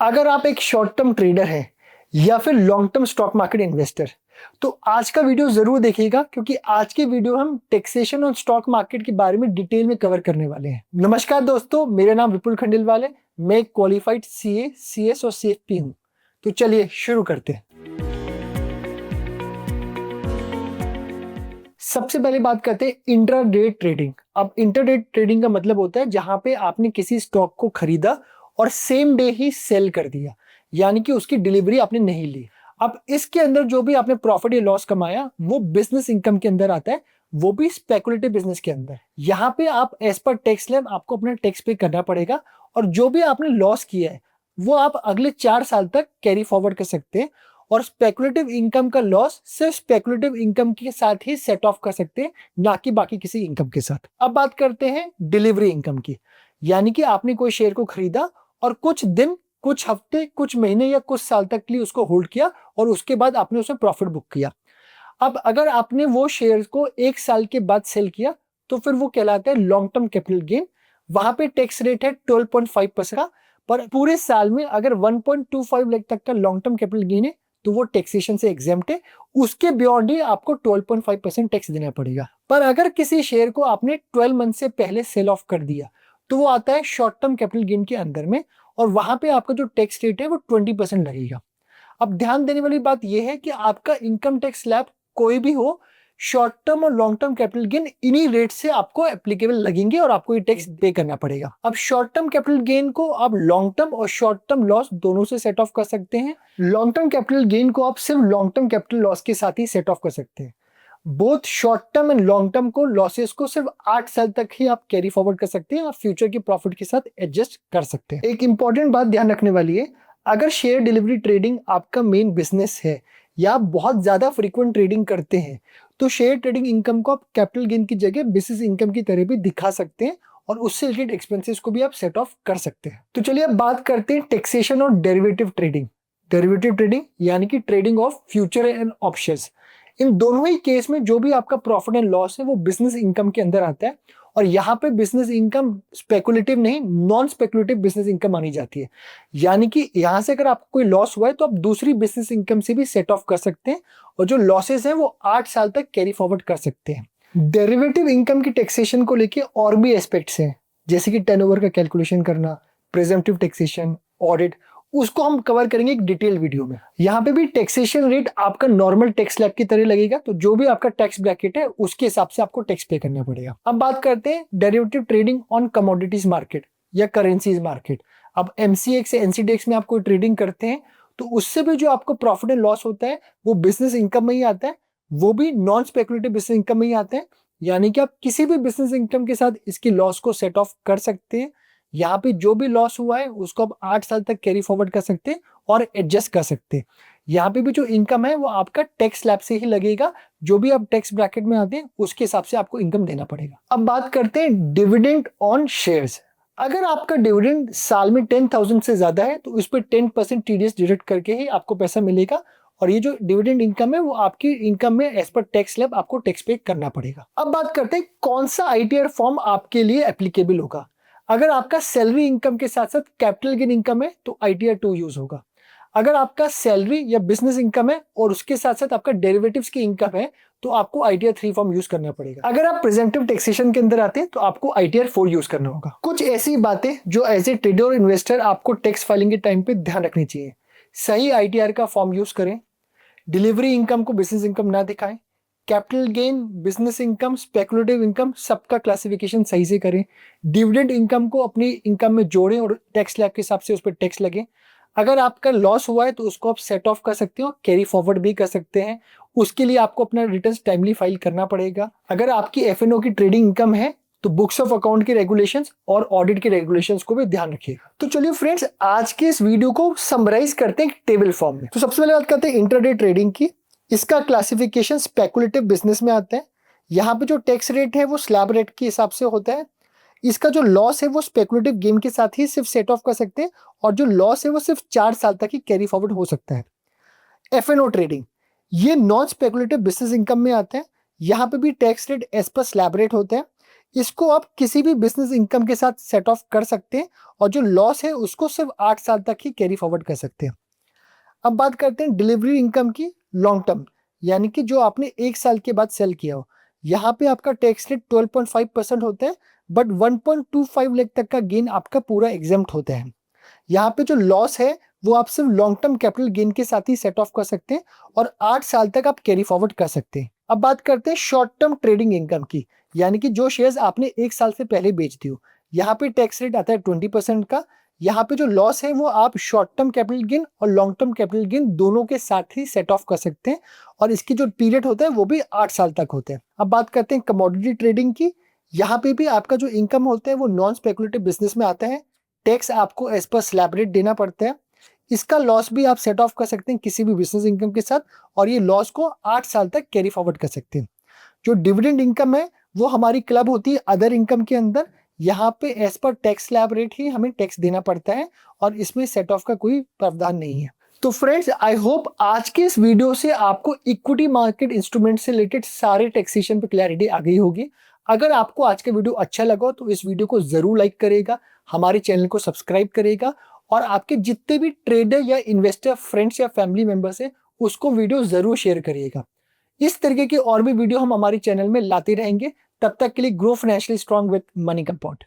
अगर आप एक शॉर्ट टर्म ट्रेडर हैं या फिर long term stock market investor, तो आज का वीडियो जरूर देखिएगा, क्योंकि आज के वीडियो हम टैक्सेशन और स्टॉक मार्केट के बारे में डिटेल में कवर करने वाले हैं। नमस्कार दोस्तों, मेरा नाम विपुल खंडेलवाल है। मैं क्वालिफाइड सीए, सीएस और सीएफपी हूं। तो चलिए शुरू करते हैं। सबसे पहले बात करते हैं इंट्राडे ट्रेडिंग। अब इंट्राडे ट्रेडिंग का मतलब होता है जहां पे आपने किसी स्टॉक को खरीदा और सेम डे ही सेल कर दिया, यानी कि उसकी डिलीवरी आपने नहीं ली। अब इसके अंदर जो भी आपने प्रॉफिट या लॉस कमाया वो बिजनेस इनकम के अंदर आता है, वो भी स्पेकुलेटिव बिजनेस के अंदर। यहाँ पे आप एज पर टैक्स लैब आपको अपना टैक्स पे करना पड़ेगा, और जो भी आपने लॉस किया है वो आप अगले 4 साल तक कैरी फॉरवर्ड कर सकते हैं। और स्पेकुलेटिव इनकम का लॉस सिर्फ स्पेकुलेटिव इनकम के साथ ही सेट ऑफ कर सकते हैं, ना कि बाकी किसी इनकम के साथ। अब बात करते हैं डिलीवरी इनकम की, यानी कि आपने कोई शेयर को खरीदा और कुछ दिन, कुछ हफ्ते, कुछ महीने या कुछ साल तक के लिए उसको होल्ड किया और उसके बाद आपने उसमें प्रॉफिट बुक किया। अब अगर आपने वो शेयर को 1 साल के बाद सेल किया तो फिर वो कहलाता है लॉन्ग टर्म कैपिटल गेन। वहां पे टैक्स रेट है 12.5% का, पर पूरे साल में अगर 1.25 लाख तक का लॉन्ग टर्म कैपिटल गेन है तो वो टैक्सेशन से एग्जेम्प्ट है। उसके बियॉन्ड ही आपको 12.5% टैक्स देना पड़ेगा। पर अगर किसी शेयर को आपने 12 मंथ से पहले सेल ऑफ कर दिया तो वो आता है शॉर्ट टर्म कैपिटल गेन के अंदर में, और वहां पे आपका जो टैक्स रेट है वो 20% लगेगा। अब ध्यान देने वाली बात यह है कि आपका इनकम टैक्स स्लैब कोई भी हो, शॉर्ट टर्म और लॉन्ग टर्म कैपिटल गेन इन्हीं रेट से आपको एप्लीकेबल लगेंगे और आपको ये टैक्स पे करना पड़ेगा। अब शॉर्ट टर्म कैपिटल गेन को आप लॉन्ग टर्म और शॉर्ट टर्म लॉस दोनों से सेट ऑफ कर सकते हैं। लॉन्ग टर्म कैपिटल गेन को आप सिर्फ लॉन्ग टर्म कैपिटल लॉस के साथ ही सेट ऑफ कर सकते हैं। Both short term and long term को लॉसेस को सिर्फ 8 साल तक ही आप कैरी फॉरवर्ड कर सकते हैं और फ्यूचर के प्रॉफिट के साथ एडजस्ट कर सकते हैं। एक इंपॉर्टेंट बात ध्यान रखने वाली है, अगर शेयर डिलीवरी ट्रेडिंग आपका मेन बिजनेस है या आप बहुत ज्यादा फ्रीक्वेंट ट्रेडिंग करते हैं, तो शेयर ट्रेडिंग इनकम को आप कैपिटल गेन की जगह बिजनेस इनकम की तरह भी दिखा सकते हैं और उससे रिलेटेड एक्सपेंसेस को भी आप सेट ऑफ कर सकते हैं। तो चलिए अब बात करते हैं टैक्सेशन और डेरिवेटिव ट्रेडिंग। डेरिवेटिव ट्रेडिंग यानी कि trading of future and options. इन दोनों ही केस में जो भी आपका प्रॉफिट एंड लॉस है वो बिजनेस इनकम के अंदर आता है, और यहाँ पे बिजनेस इनकम स्पेकुलेटिव नहीं, नॉन स्पेकुलेटिव बिजनेस इनकम मानी जाती है। यानी कि यहाँ से अगर आपको कोई लॉस हुआ है तो आप दूसरी बिजनेस इनकम से भी सेट ऑफ कर सकते हैं, और जो लॉसेस हैं वो 8 साल तक कैरी फॉरवर्ड कर सकते हैं। डेरिवेटिव इनकम की टैक्सेशन को लेके और भी एस्पेक्ट्स हैं, जैसे कि टर्नओवर का कैलकुलेशन करना, प्रिजम्पटिव टैक्सेशन, ऑडिट, उसको हम कवर करेंगे एक डिटेल वीडियो में। यहाँ पे भी टैक्सेशन रेट आपका नॉर्मल टैक्स स्लैब की तरह लगेगा, तो जो भी आपका टैक्स ब्रैकेट है उसके हिसाब से आपको टैक्स पे करना पड़ेगा। अब बात करते हैं derivative trading on commodities market या करेंसीज मार्केट। अब एमसीएक्स से एनसीडीएक्स में आप कोई ट्रेडिंग करते हैं तो उससे भी जो आपको प्रॉफिट एंड लॉस होता है वो बिजनेस इनकम में ही आता है, वो भी नॉन स्पेकुलेटिव बिजनेस इनकम में ही आता है। यानी कि आप किसी भी बिजनेस इनकम के साथ इसकी लॉस को सेट ऑफ कर सकते हैं। यहाँ पे जो भी लॉस हुआ है उसको आप 8 साल तक कैरी फॉरवर्ड कर सकते हैं और एडजस्ट कर सकते हैं। यहाँ पे भी जो इनकम है वो आपका टैक्स स्लैब से ही लगेगा, जो भी आप टैक्स ब्रैकेट में आते हैं उसके हिसाब से आपको इनकम देना पड़ेगा। अब बात करते हैं डिविडेंड ऑन शेयर्स। अगर आपका डिविडेंड साल में 10,000 से ज्यादा है तो उस पर 10% टीडीएस डिडक्ट करके ही आपको पैसा मिलेगा, और ये जो डिविडेंड इनकम है वो आपकी इनकम में एज पर टैक्स स्लैब आपको टैक्स पे करना पड़ेगा। अब बात करते हैं कौन सा आईटीआर फॉर्म आपके लिए एप्लीकेबल होगा। अगर आपका सैलरी इनकम के साथ साथ कैपिटल गेन इनकम है तो आईटीआर 2 यूज होगा। अगर आपका सैलरी या बिजनेस इनकम है और उसके साथ साथ आपका डेरिवेटिव्स की इनकम है तो आपको आईटीआर 3 फॉर्म यूज करना पड़ेगा। अगर आप प्रेजेंटिव टैक्सेशन के अंदर आते हैं तो आपको आईटीआर 4 यूज करना होगा। कुछ ऐसी बातें जो एज ए ट्रेडर और इन्वेस्टर आपको टैक्स फाइलिंग के टाइम पे ध्यान रखनी चाहिए। सही आईटीआर का फॉर्म यूज करें, डिलीवरी इनकम को बिजनेस इनकम ना दिखाएं, capital gain, business income, speculative income सबका क्लासिफिकेशन सही से करें, डिविडेंड इनकम को अपनी इनकम में जोड़ें और टैक्स स्लैब के हिसाब से उस पर टैक्स लगे। अगर आपका लॉस हुआ है तो उसको आप सेट ऑफ कर सकते हो, कैरी फॉरवर्ड भी कर सकते हैं। उसके लिए आपको अपना रिटर्न्स टाइमली फाइल करना पड़ेगा। अगर आपकी एफएनओ की ट्रेडिंग इनकम है तो बुक्स ऑफ अकाउंट के रेगुलेशंस और ऑडिट के रेगुलेशंस को भी ध्यान रखिएगा। तो चलिए फ्रेंड्स, आज के इस वीडियो को समराइज करते हैं टेबल फॉर्म में। तो सबसे पहले बात करते हैं इंट्राडे ट्रेडिंग की। इसका क्लासिफिकेशन स्पेकुलेटिव बिजनेस में आता है। यहाँ पे जो टैक्स रेट है वो स्लैब रेट के हिसाब से होता है। इसका जो लॉस है वो स्पेकुलेटिव गेन के साथ ही सिर्फ सेट ऑफ कर सकते हैं, और जो लॉस है वो सिर्फ 4 साल तक ही कैरी फॉरवर्ड हो सकता है। एफएनओ ट्रेडिंग, ये नॉन स्पेकुलेटिव बिजनेस इनकम में आता है। यहाँ पे भी tax rate as per slab rate होता है। इसको आप किसी भी बिजनेस इनकम के साथ सेट ऑफ कर सकते हैं और जो लॉस है उसको सिर्फ 8 साल तक ही कैरी फॉरवर्ड कर सकते हैं। अब बात करते हैं डिलीवरी इनकम की लॉन्ग टर्म, यानी कि जो आपने 1 साल के बाद सेल किया हो। यहाँ पे आपका टैक्स रेट 12.5% होता है, बट 1.25 लाख तक का गेन आपका पूरा एग्जेम्प्ट होता है। यहाँ पे जो लॉस है वो आप सिर्फ लॉन्ग टर्म कैपिटल गेन के साथ ही सेट ऑफ कर सकते हैं और 8 साल तक आप कैरी फॉरवर्ड कर सकते हैं। अब बात करते हैं शॉर्ट टर्म ट्रेडिंग इनकम की, यानी कि जो शेयर्स आपने 1 साल से पहले बेच दी हो। यहाँ पे टैक्स रेट आता है 20% का। यहाँ पे जो लॉस है वो आप शॉर्ट टर्म कैपिटल गेन और लॉन्ग टर्म कैपिटल गेन दोनों के साथ ही सेट ऑफ कर सकते हैं और इसकी जो पीरियड होता है वो भी 8 साल तक होता है। अब बात करते हैं कमोडिटी ट्रेडिंग की। यहाँ पे भी आपका जो इनकम होता है वो नॉन स्पेकुलेटिव बिजनेस में आता है। टैक्स आपको एज पर स्लैब रेट देना पड़ता है। इसका लॉस भी आप सेट ऑफ कर सकते हैं किसी भी बिजनेस इनकम के साथ और ये लॉस को 8 साल तक कैरी फॉरवर्ड कर सकते हैं। जो डिविडेंड इनकम है वो हमारी क्लब होती है अदर इनकम के अंदर। यहाँ पे as per tax slab rate ही हमें टैक्स देना पड़ता है और इसमें सेट ऑफ का कोई प्रावधान नहीं है। तो फ्रेंड्स, आई होप आज के इस वीडियो से आपको इक्विटी मार्केट इंस्ट्रूमेंट से रिलेटेड सारे टैक्सेशन पे क्लैरिटी आ गई होगी। अगर आपको आज का वीडियो अच्छा लगा तो इस वीडियो को जरूर लाइक करेगा, हमारे चैनल को सब्सक्राइब करेगा और आपके जितने भी ट्रेडर या इन्वेस्टर फ्रेंड्स या फैमिली मेंबर्स है उसको वीडियो जरूर शेयर करिएगा। इस तरीके की और भी वीडियो हम हमारे चैनल में लाते रहेंगे। तब तक के लिए grow financially strong with money compound.